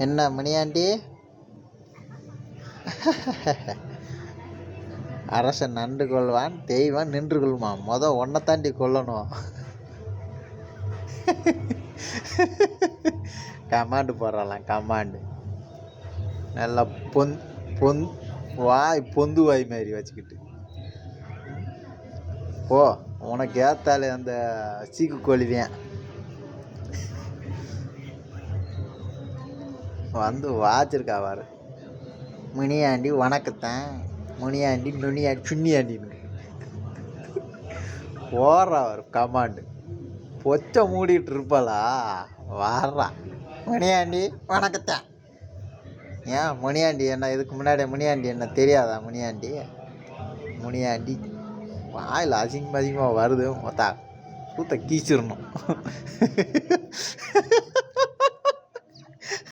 என்ன மணியாண்டி? அரசன் நன்று கொள்வான், தெய்வம் நின்று கொள்மா. ஒன்றை தாண்டி கொல்லணும். கமாண்டு போடுறலாம், கமாண்டு. நல்லா பொந்து வாய் மாதிரி வச்சுக்கிட்டு போ. உனக்கு ஏத்தாலே அந்த சீக்கு கோழிதான் வந்து வாச்சிருக்காவாரு. முனியாண்டி வணக்கத்தான், முனியாண்டி நுனியாண்டி சுண்ணியாண்டின்னு போடுறாவர் கமாண்டு. பொச்சை மூடிட்டு இருப்பாளா வாடுறா. முனியாண்டி வணக்கத்தான். ஏன் முனியாண்டி என்ன இதுக்கு முன்னாடி முனியாண்டி என்ன தெரியாதா? முனியாண்டி வாயில் அசிங்கமாக வருது. மொத்தா கூத்த கீச்சிடணும்.